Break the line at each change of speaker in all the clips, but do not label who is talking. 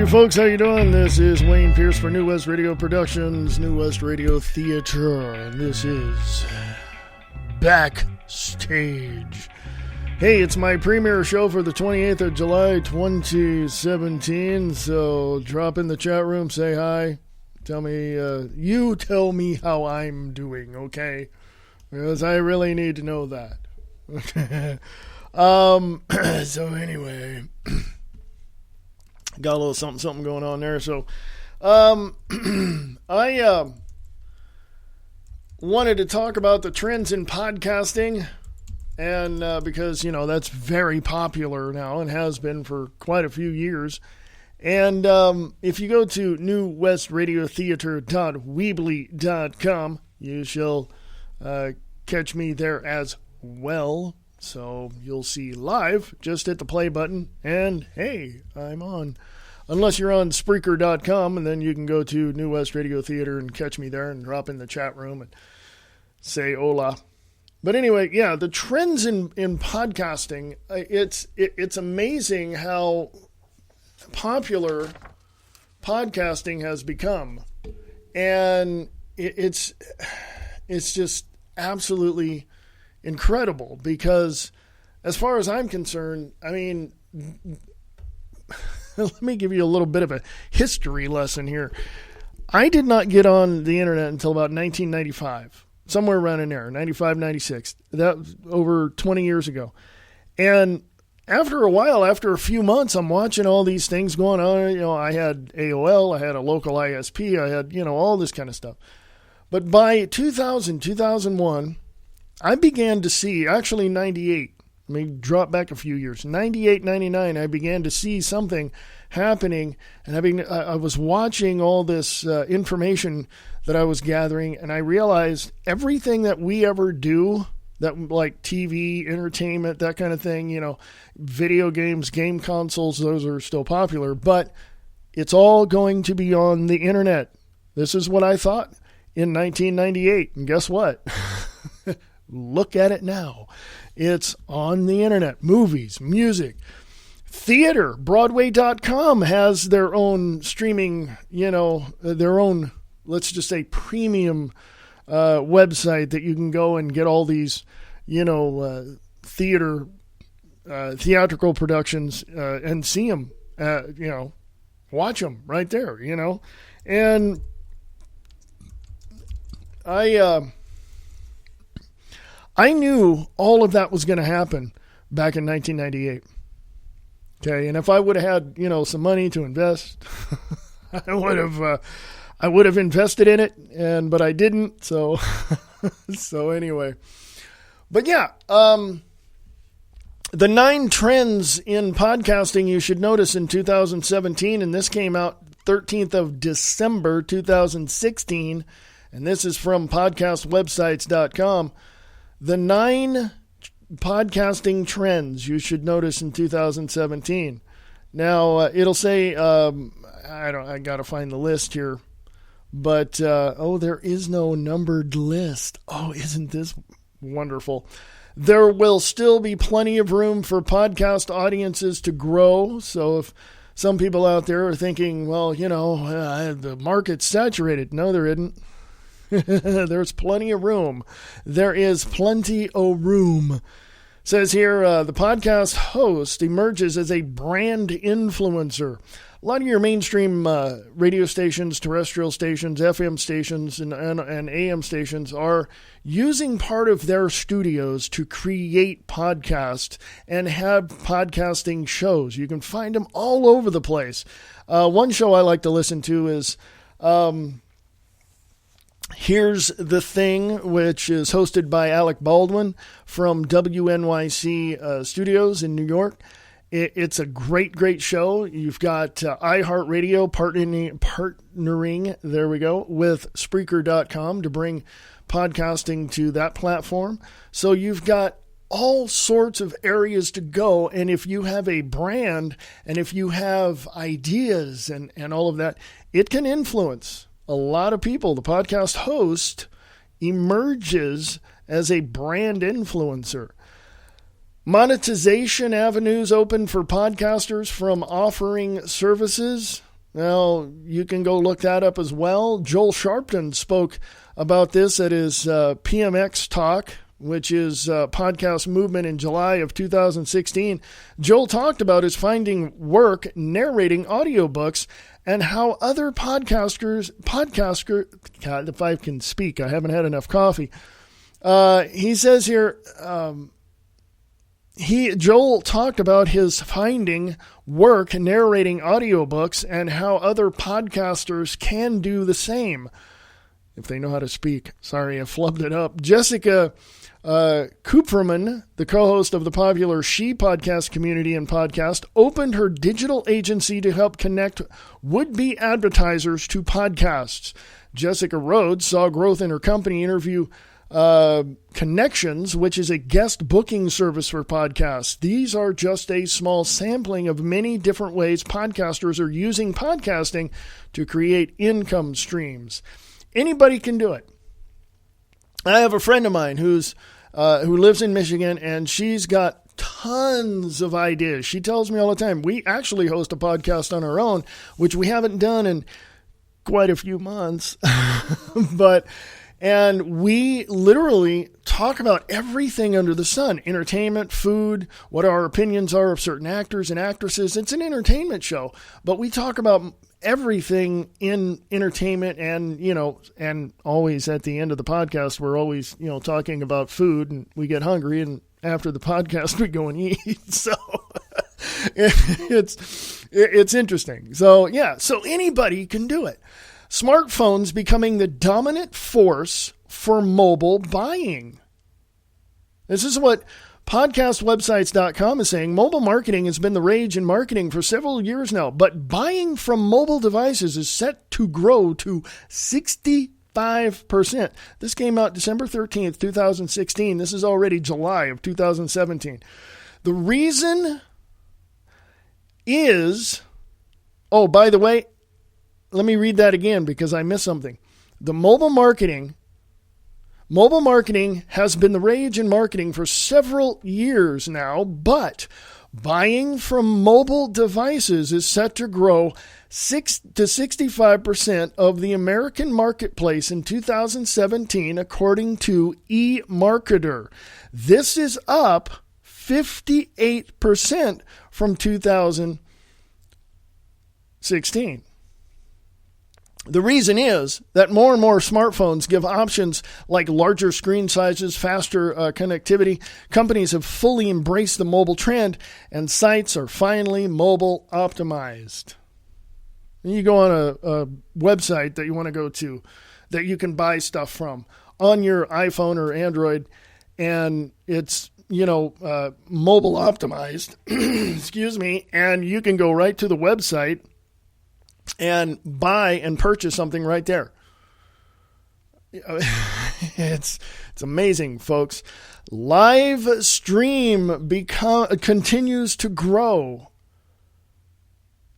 Howdy, folks. How you doing? This is Wayne Pierce for New West Radio Productions, New West Radio Theater, and this is Backstage. Hey, it's my premiere show for the 28th of July, 2017, so drop in the chat room, say hi, tell me, you tell me how I'm doing, okay? Because I really need to know that. So anyway... Got a little something going on there. So, I wanted to talk about the trends in podcasting, and because, you know, that's very popular now and has been for quite a few years. And if you go to newwestradiothéâtre.weebly.com, you shall catch me there as well. So you'll see live, just hit the play button, and hey, I'm on. Unless you're on Spreaker.com, and then you can go to New West Radio Theater and catch me there and drop in the chat room and say hola. But anyway, yeah, the trends in podcasting, it's amazing how popular podcasting has become. And it's just absolutely incredible, because as far as I'm concerned, I mean, let me give you a little bit of a history lesson here. I did not get on the internet until about 1995, somewhere around in there, 95, 96. That was over 20 years ago. And after a while, after a few months, I'm watching all these things going on. You know, I had AOL, I had a local ISP, I had, you know, all this kind of stuff. But by 2000, 2001, I began to see, actually 98, let me drop back a few years, 98, 99, I began to see something happening, and I was watching all this information that I was gathering, and I realized everything that we ever do, that like TV, entertainment, that kind of thing, you know, video games, game consoles, those are still popular, but it's all going to be on the internet. This is what I thought in 1998, and guess what? Look at it now. It's on the internet. Movies, music, theater. Broadway.com has their own streaming, you know, their own, let's just say, premium website that you can go and get all these, you know, theatrical productions and see them, you know, watch them right there, you know. And I knew all of that was going to happen back in 1998. Okay, and if I would have had, you know, some money to invest, I would have invested in it, but I didn't. So, so anyway, but yeah, the 9 trends in podcasting you should notice in 2017, and this came out 13th of December 2016, and this is from podcastwebsites.com. The 9 podcasting trends you should notice in 2017. Now, it'll say, I got to find the list here, but, there is no numbered list. Oh, isn't this wonderful? There will still be plenty of room for podcast audiences to grow. So if some people out there are thinking, well, you know, the market's saturated. No, there isn't. There's plenty of room. There is plenty of room. Says here, the podcast host emerges as a brand influencer. A lot of your mainstream radio stations, terrestrial stations, FM stations, and AM stations are using part of their studios to create podcasts and have podcasting shows. You can find them all over the place. One show I like to listen to is... Here's the Thing, which is hosted by Alec Baldwin from WNYC Studios in New York. It's a great show. You've got iHeartRadio partnering, there we go, with Spreaker.com to bring podcasting to that platform. So you've got all sorts of areas to go, and if you have a brand and if you have ideas and all of that, it can influence a lot of people. The podcast host emerges as a brand influencer. Monetization avenues open for podcasters from offering services Well, you can go look that up as well. Joel Sharpton spoke about this at his PMX Talk, which is podcast movement in July of 2016. Joel talked about his finding work narrating audiobooks and how other podcasters, God, if I can speak, I haven't had enough coffee. He says here, Joel talked about his finding work narrating audiobooks and how other podcasters can do the same if they know how to speak. Sorry, I flubbed it up. Jessica Cooperman, the co-host of the popular She Podcast community and podcast, opened her digital agency to help connect would-be advertisers to podcasts. Jessica Rhodes saw growth in her company Interview Connections, which is a guest booking service for podcasts. These are just a small sampling of many different ways podcasters are using podcasting to create income streams. Anybody can do it. I have a friend of mine who lives in Michigan, and she's got tons of ideas. She tells me all the time. We actually host a podcast on our own, which we haven't done in quite a few months, and we literally talk about everything under the sun: entertainment, food, what our opinions are of certain actors and actresses. It's an entertainment show, but we talk about everything in entertainment, and always at the end of the podcast, we're always, talking about food, and we get hungry, and after the podcast, we go and eat. So it's interesting. So yeah, so anybody can do it. Smartphones becoming the dominant force for mobile buying. This is what podcastwebsites.com is saying. Mobile marketing has been the rage in marketing for several years now, but buying from mobile devices is set to grow to 65%. This came out December 13th, 2016. This is already July of 2017. The reason is, oh, by the way, let me read that again because I missed something. The mobile marketing has been the rage in marketing for several years now, but buying from mobile devices is set to grow 6 to 65% of the American marketplace in 2017, according to eMarketer. This is up 58% from 2016. The reason is that more and more smartphones give options like larger screen sizes, faster connectivity. Companies have fully embraced the mobile trend, and sites are finally mobile optimized. And you go on a website that you want to go to that you can buy stuff from on your iPhone or Android, and it's mobile optimized. Excuse me, and you can go right to the website and buy and purchase something right there. It's amazing, folks. Live stream continues to grow.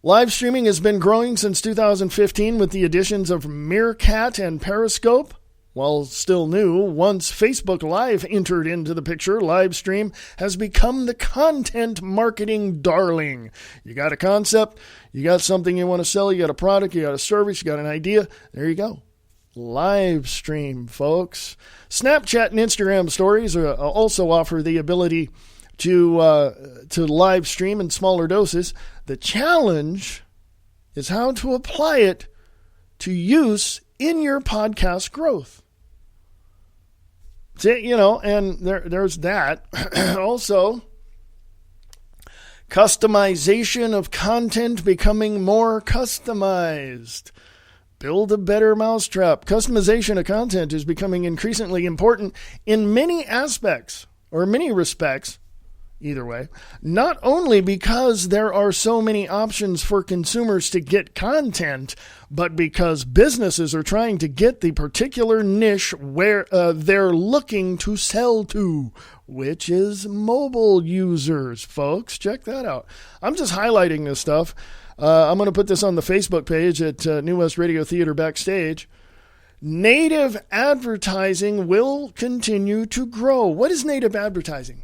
Live streaming has been growing since 2015 with the additions of Meerkat and Periscope. While still new, once Facebook Live entered into the picture, live stream has become the content marketing darling. You got a concept, you got something you want to sell, you got a product, you got a service, you got an idea. There you go. Live stream, folks. Snapchat and Instagram stories also offer the ability to live stream in smaller doses. The challenge is how to apply it to use in your podcast growth. And there's that. Also, customization of content becoming more customized. Build a better mousetrap. Customization of content is becoming increasingly important in many aspects, or many respects, either way. Not only because there are so many options for consumers to get content, but because businesses are trying to get the particular niche where they're looking to sell to, which is mobile users, folks. Check that out. I'm just highlighting this stuff. I'm going to put this on the Facebook page at New West Radio Theater Backstage. Native advertising will continue to grow. What is native advertising?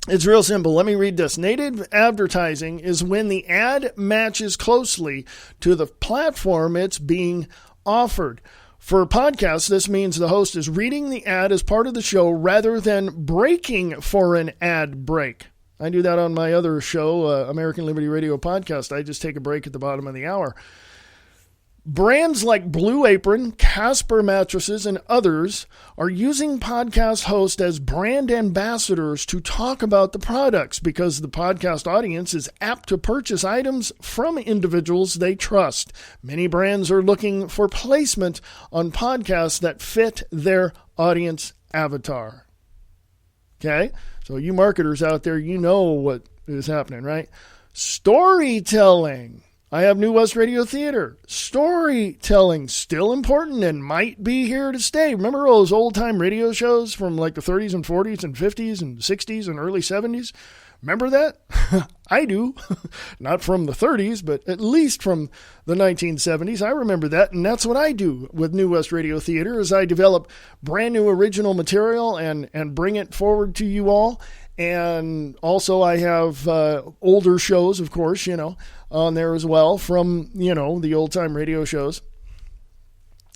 It's real simple. Let me read this. Native advertising is when the ad matches closely to the platform it's being offered. For podcasts, this means the host is reading the ad as part of the show rather than breaking for an ad break. I do that on my other show, American Liberty Radio Podcast. I just take a break at the bottom of the hour. Brands like Blue Apron, Casper Mattresses, and others are using podcast hosts as brand ambassadors to talk about the products because the podcast audience is apt to purchase items from individuals they trust. Many brands are looking for placement on podcasts that fit their audience avatar. Okay? So you marketers out there, you know what is happening, right? Storytelling. I have New West Radio Theater. Storytelling, still important and might be here to stay. Remember those old-time radio shows from like the 30s and 40s and 50s and 60s and early 70s? Remember that? I do. Not from the 30s, but at least from the 1970s. I remember that, and that's what I do with New West Radio Theater, is I develop brand new original material and bring it forward to you all. And also I have older shows, of course, on there as well from, the old-time radio shows.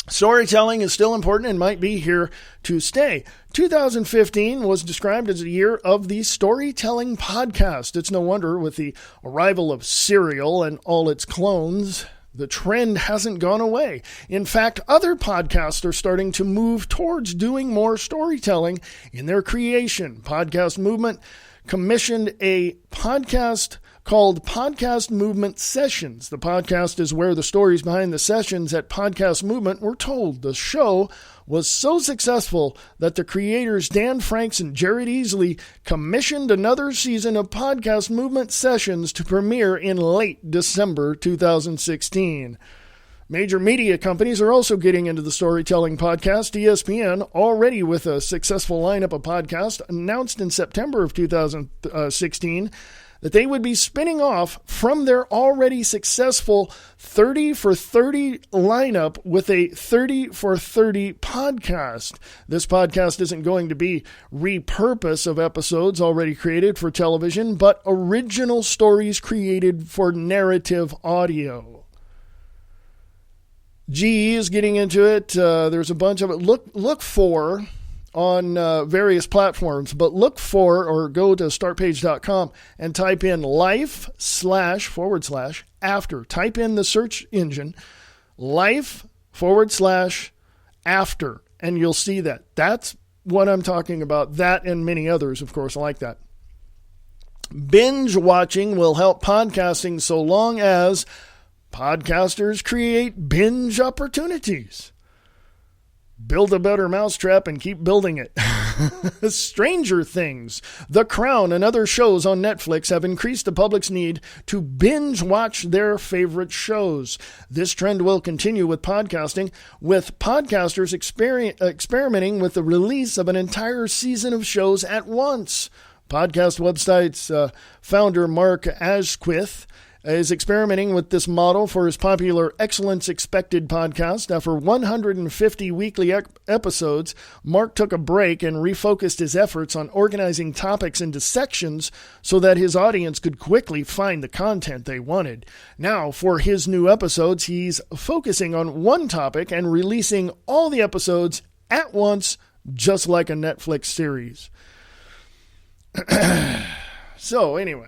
Storytelling is still important and might be here to stay. 2015 was described as a year of the storytelling podcast. It's no wonder with the arrival of Serial and all its clones, the trend hasn't gone away. In fact, other podcasts are starting to move towards doing more storytelling in their creation. Podcast Movement commissioned a podcast called Podcast Movement Sessions. The podcast is where the stories behind the sessions at Podcast Movement were told. The show was so successful that the creators Dan Franks and Jared Easley commissioned another season of Podcast Movement Sessions to premiere in late December 2016. Major media companies are also getting into the storytelling podcast. ESPN, already with a successful lineup of podcasts, announced in September of 2016 that they would be spinning off from their already successful 30 for 30 lineup with a 30 for 30 podcast. This podcast isn't going to be repurpose of episodes already created for television, but original stories created for narrative audio. GE is getting into it. There's a bunch of it. Look for on various platforms, but look for or go to startpage.com and type in life//after. Type in the search engine life/after, and you'll see that. That's what I'm talking about. That and many others, of course, like that. Binge watching will help podcasting so long as podcasters create binge opportunities. Build a better mousetrap and keep building it. Stranger Things, The Crown, and other shows on Netflix have increased the public's need to binge watch their favorite shows. This trend will continue with podcasting, with podcasters experimenting with the release of an entire season of shows at once. Podcast website's founder Mark Asquith is experimenting with this model for his popular Excellence Expected podcast. After 150 weekly episodes, Mark took a break and refocused his efforts on organizing topics into sections so that his audience could quickly find the content they wanted. Now, for his new episodes, he's focusing on one topic and releasing all the episodes at once, just like a Netflix series. So, anyway.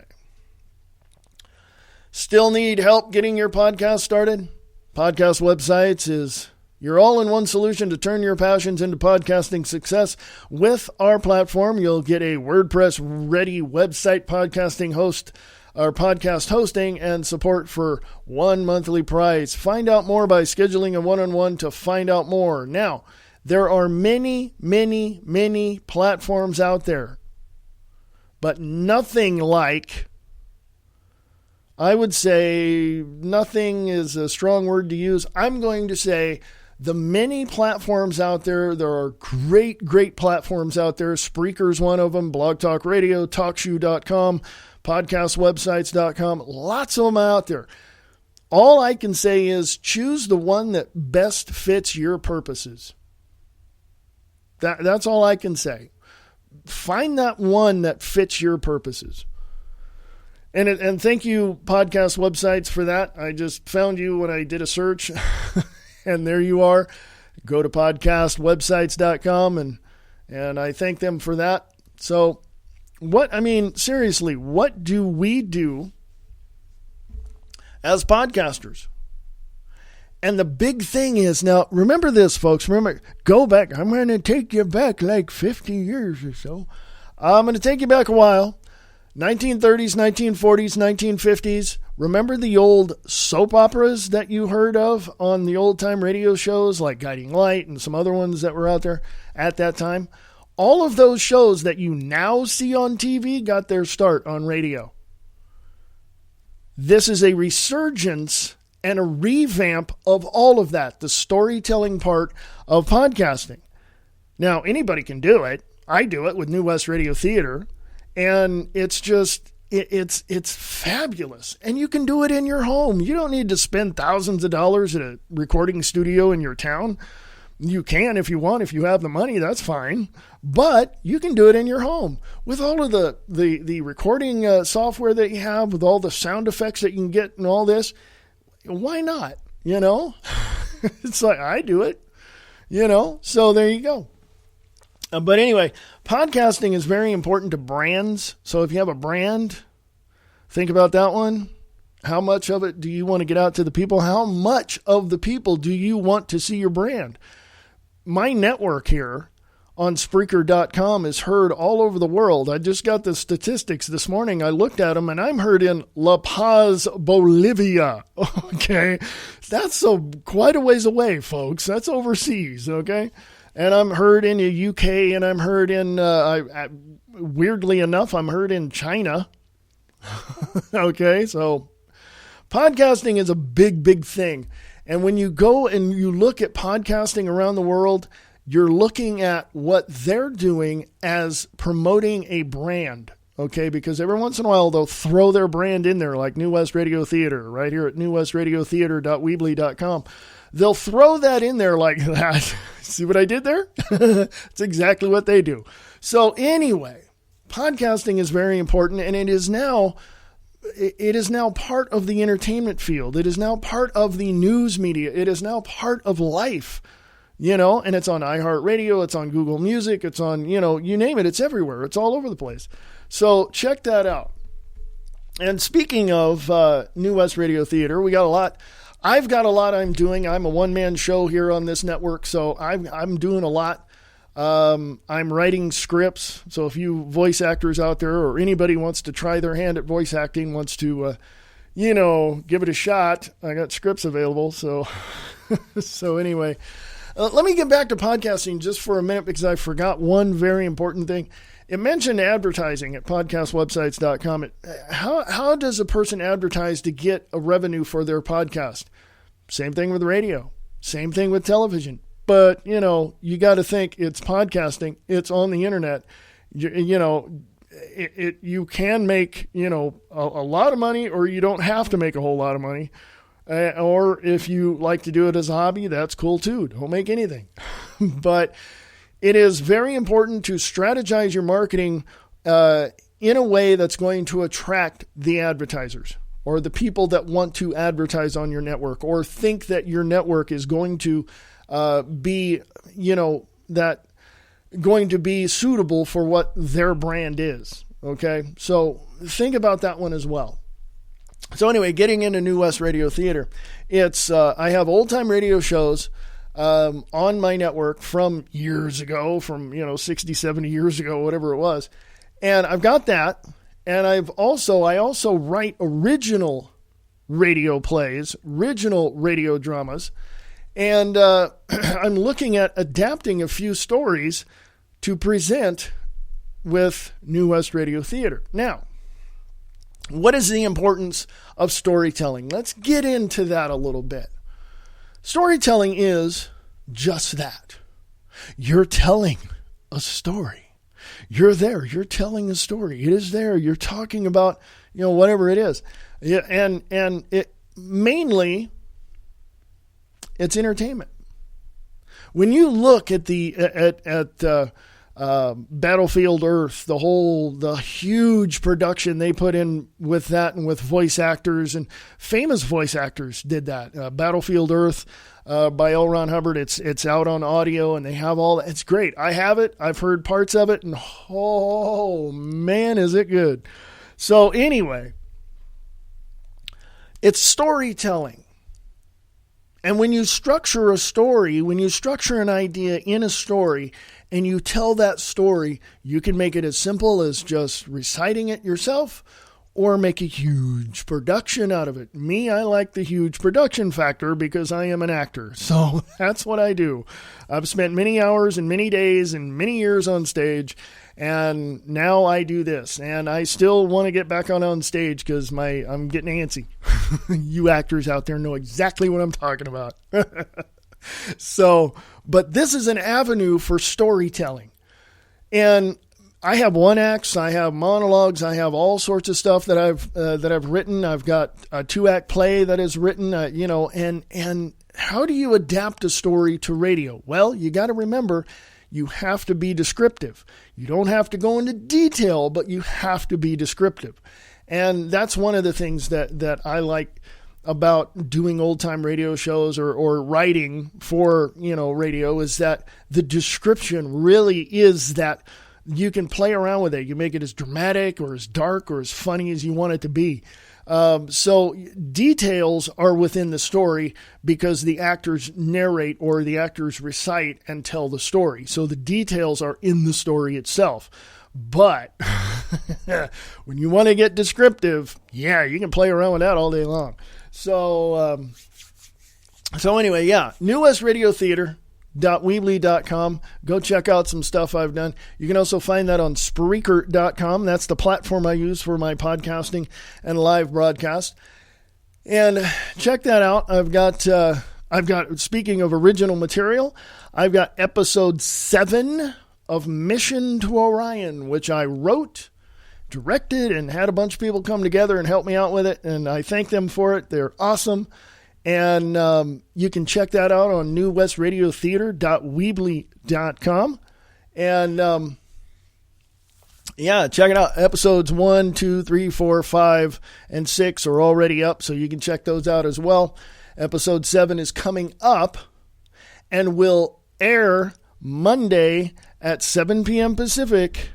Still need help getting your podcast started? Podcast websites is your all-in-one solution to turn your passions into podcasting success. With our platform, you'll get a WordPress-ready website podcasting host or podcast hosting and support for one monthly price. Find out more by scheduling a one-on-one to find out more. Now, there are many, many, many platforms out there, but nothing like... I would say nothing is a strong word to use. I'm going to say the many platforms out there. There are great, great platforms out there. Spreaker's one of them, Blog Talk Radio, TalkShoe.com, podcastwebsites.com. Lots of them out there. All I can say is choose the one that best fits your purposes. That's all I can say. find that one that fits your purposes. And thank you, podcast websites, for that. I just found you when I did a search, and there you are. Go to podcastwebsites.com, and I thank them for that. So seriously, what do we do as podcasters? And the big thing is, now, remember this, folks. Go back. I'm going to take you back like 50 years or so. I'm going to take you back a while. 1930s, 1940s, 1950s. Remember the old soap operas that you heard of on the old-time radio shows like Guiding Light and some other ones that were out there at that time? All of those shows that you now see on TV got their start on radio. This is a resurgence and a revamp of all of that, the storytelling part of podcasting. Now, anybody can do it. I do it with New West Radio Theater. And it's just, it's fabulous. And you can do it in your home. You don't need to spend thousands of dollars at a recording studio in your town. You can if you want. If you have the money, that's fine. But you can do it in your home with all of the recording software that you have, with all the sound effects that you can get and all this. Why not? It's like, I do it, so there you go. But anyway, podcasting is very important to brands. So if you have a brand, think about that one. How much of it do you want to get out to the people? How much of the people do you want to see your brand? My network here on Spreaker.com is heard all over the world. I just got the statistics this morning. I looked at them, and I'm heard in La Paz, Bolivia. Okay, that's quite a ways away, folks. That's overseas, okay? And I'm heard in the UK, and I'm heard in, weirdly enough, I'm heard in China. Okay, so podcasting is a big, big thing. And when you go and you look at podcasting around the world, you're looking at what they're doing as promoting a brand. Okay, because every once in a while they'll throw their brand in there, like New West Radio Theater, right here at newwestradiotheater.weebly.com. They'll throw that in there like that. See what I did there? It's exactly what they do. So anyway, podcasting is very important, and it is now part of the entertainment field. It is now part of the news media. It is now part of life, and it's on iHeartRadio. It's on Google Music. It's on, you name it. It's everywhere. It's all over the place. So check that out. And speaking of New West Radio Theater, we got a lot. I've got a lot I'm doing. I'm a one-man show here on this network, so I'm doing a lot. I'm writing scripts, so if you voice actors out there or anybody wants to try their hand at voice acting, wants to, give it a shot, I got scripts available. So, so anyway, let me get back to podcasting just for a minute because I forgot one very important thing. It mentioned advertising at podcastwebsites.com. How does a person advertise to get a revenue for their podcast? Same thing with radio. Same thing with television. But, you got to think it's podcasting. It's on the internet. You can make, a lot of money, or you don't have to make a whole lot of money. Or if you like to do it as a hobby, that's cool too. Don't make anything. But it is very important to strategize your marketing in a way that's going to attract the advertisers or the people that want to advertise on your network or think that your network is going to be suitable for what their brand is. Okay. So think about that one as well. So anyway, getting into New West Radio Theater, it's, I have old time radio shows, on my network from years ago, from, 60, 70 years ago, whatever it was. And I've got that. And I also write original radio plays, original radio dramas. And I'm looking at adapting a few stories to present with New West Radio Theater. Now, what is the importance of storytelling? Let's get into that a little bit. Storytelling is just that. You're telling a story. You're there. You're telling a story. It is there. You're talking about, whatever it is. Yeah, and it mainly, it's entertainment. When you look at Battlefield Earth, the huge production they put in with that, and with voice actors, and famous voice actors did that. Battlefield Earth by L. Ron Hubbard. It's out on audio, and they have all that. It's great. I have it. I've heard parts of it, and oh man, is it good. So anyway, it's storytelling. And when you structure a story, when you structure an idea in a story, and you tell that story, you can make it as simple as just reciting it yourself, or make a huge production out of it. Me, I like the huge production factor because I am an actor. So that's what I do. I've spent many hours and many days and many years on stage, and now I do this. And I still want to get back on stage because I'm getting antsy. You actors out there know exactly what I'm talking about. So, but this is an avenue for storytelling. And I have one acts, I have monologues, I have all sorts of stuff that I've written. I've got a 2-act play that is written, and how do you adapt a story to radio? Well, you got to remember, you have to be descriptive. You don't have to go into detail, but you have to be descriptive. And that's one of the things that I like about doing old time radio shows or writing for, radio, is that the description really is that you can play around with it. You make it as dramatic or as dark or as funny as you want it to be. So details are within the story because the actors narrate or the actors recite and tell the story. So the details are in the story itself. But when you want to get descriptive, yeah, you can play around with that all day long. So anyway, yeah, New West Radio Theater. .weebly.com. Go check out some stuff I've done. You can also find that on Spreaker.com. That's the platform I use for my podcasting and live broadcast. And check that out. I've got, speaking of original material, I've got episode 7 of Mission to Orion, which I wrote, directed, and had a bunch of people come together and help me out with it. And I thank them for it. They're awesome. And you can check that out on newwestradiothéater.weebly.com. And yeah, check it out. Episodes 1, 2, 3, 4, 5, and 6 are already up, so you can check those out as well. Episode 7 is coming up and will air Monday at 7 p.m. Pacific,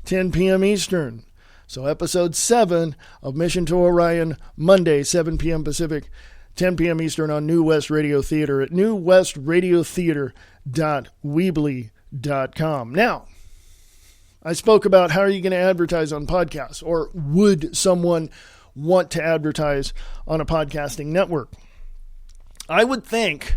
10 p.m. Eastern. So episode 7 of Mission to Orion, Monday, 7 p.m. Pacific, 10 p.m. Eastern on New West Radio Theater at newwestradiothéater.weebly.com. Now, I spoke about how are you going to advertise on podcasts, or would someone want to advertise on a podcasting network? I would think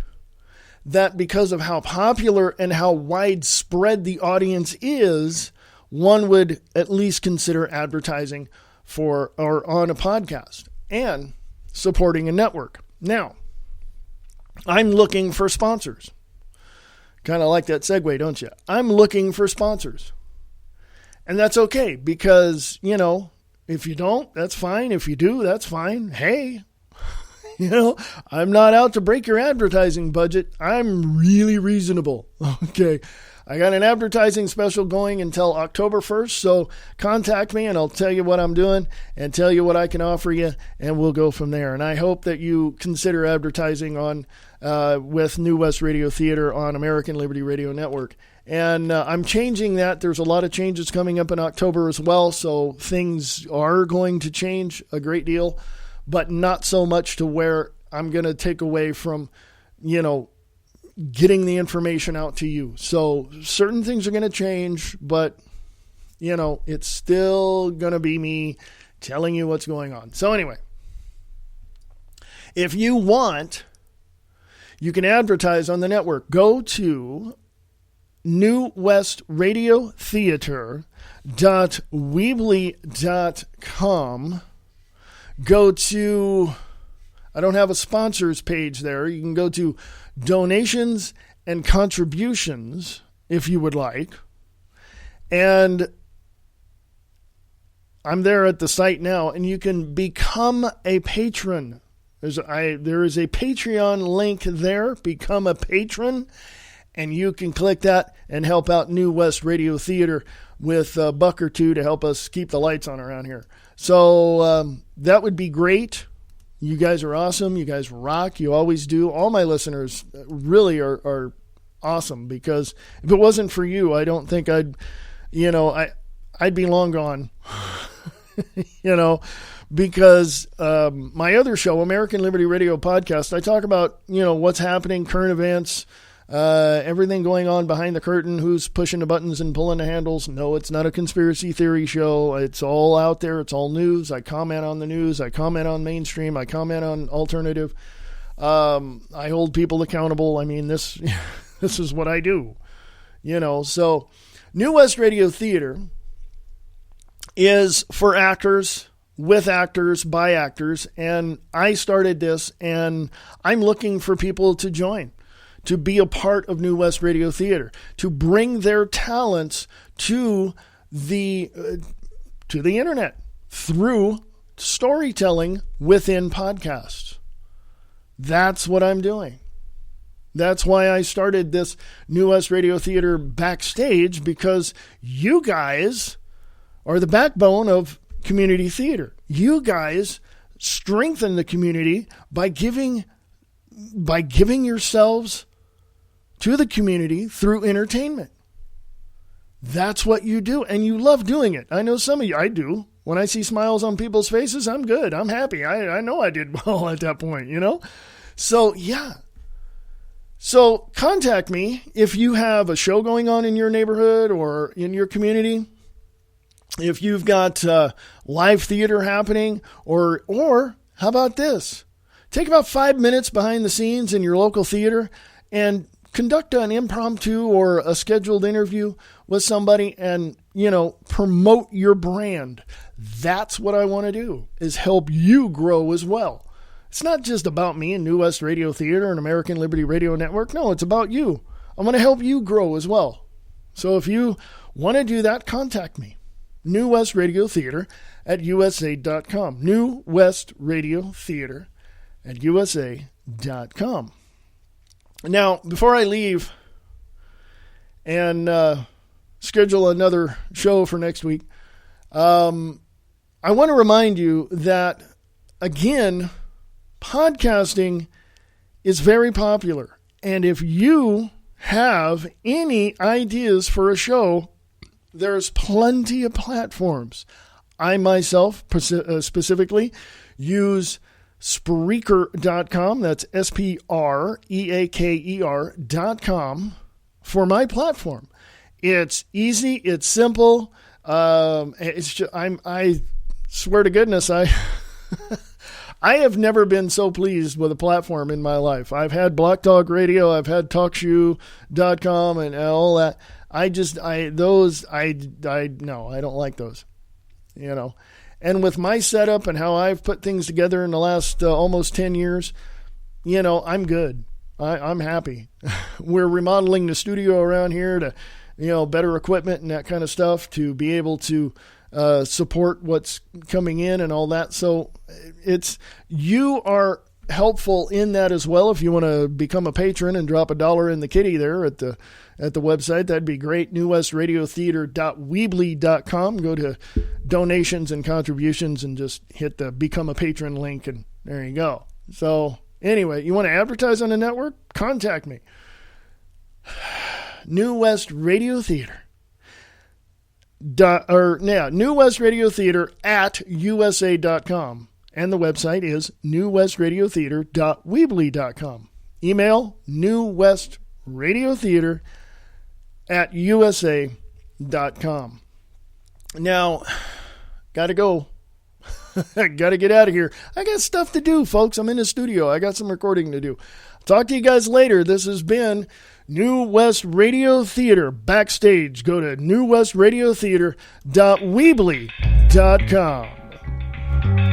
that because of how popular and how widespread the audience is, one would at least consider advertising for or on a podcast and supporting a network. Now, I'm looking for sponsors. Kind of like that segue, don't you? I'm looking for sponsors. And that's okay because, if you don't, that's fine. If you do, that's fine. Hey, I'm not out to break your advertising budget. I'm really reasonable. Okay. I got an advertising special going until October 1st, so contact me and I'll tell you what I'm doing and tell you what I can offer you, and we'll go from there. And I hope that you consider advertising on with New West Radio Theater on American Liberty Radio Network. And I'm changing that. There's a lot of changes coming up in October as well, so things are going to change a great deal, but not so much to where I'm going to take away from, getting the information out to you. So certain things are going to change, but it's still going to be me telling you what's going on. So anyway, if you want, you can advertise on the network. Go to newwestradiothéater.weebly.com. Go to, I don't have a sponsors page there. You can go to donations and contributions if you would like. And I'm there at the site now, and you can become a patron. There is a Patreon link there. Become a patron. And you can click that and help out New West Radio Theater with a buck or two to help us keep the lights on around here. So that would be great. You guys are awesome. You guys rock. You always do. All my listeners really are awesome, because if it wasn't for you, I don't think I'd be long gone, because my other show, American Liberty Radio Podcast, I talk about, what's happening, current events, everything going on behind the curtain, who's pushing the buttons and pulling the handles. No, it's not a conspiracy theory show. It's all out there. It's all news. I comment on the news. I comment on mainstream. I comment on alternative. I hold people accountable. I mean, this is what I do, So New West Radio Theater is for actors, with actors, by actors. And I started this, and I'm looking for people to join, to be a part of New West Radio Theater, to bring their talents to the internet through storytelling within podcasts. That's what I'm doing. That's why I started this New West Radio Theater Backstage, because you guys are the backbone of community theater. You guys strengthen the community by giving yourselves to the community through entertainment. That's what you do, and you love doing it. I know some of you, I do. When I see smiles on people's faces, I'm good. I'm happy. I know I did well at that point, So, yeah. So contact me if you have a show going on in your neighborhood or in your community. If you've got live theater happening, or how about this? Take about 5 minutes behind the scenes in your local theater and conduct an impromptu or a scheduled interview with somebody and, promote your brand. That's what I want to do, is help you grow as well. It's not just about me and New West Radio Theater and American Liberty Radio Network. No, it's about you. I want to help you grow as well. So if you want to do that, contact me. New West Radio Theater at USA.com. New West Radio Theater at USA.com. Now, before I leave and schedule another show for next week, I want to remind you that, again, podcasting is very popular. And if you have any ideas for a show, there's plenty of platforms. I myself specifically use Spreaker.com. That's Spreaker.com for my platform. It's easy. It's simple. It's just, I swear to goodness, I have never been so pleased with a platform in my life. I've had Block Talk Radio. I've had TalkShoe.com and all that. I don't like those, And with my setup and how I've put things together in the last almost 10 years, I'm good. I'm happy. We're remodeling the studio around here to, better equipment and that kind of stuff to be able to support what's coming in and all that. So you are helpful in that as well. If you want to become a patron and drop $1 in the kitty there at the website, that'd be great. newwestradiotheater.weebly.com. Go to donations and contributions and just hit the become a patron link, and there you go. So anyway, you want to advertise on the network? Contact me. New West Radio Theater. New West Radio Theater at USA.com. And the website is newwestradiotheater.weebly.com. Email newwestradiotheater@usa.com. Now, gotta go. Gotta get out of here. I got stuff to do, folks. I'm in the studio. I got some recording to do. Talk to you guys later. This has been New West Radio Theater Backstage. Go to newwestradiotheater.weebly.com.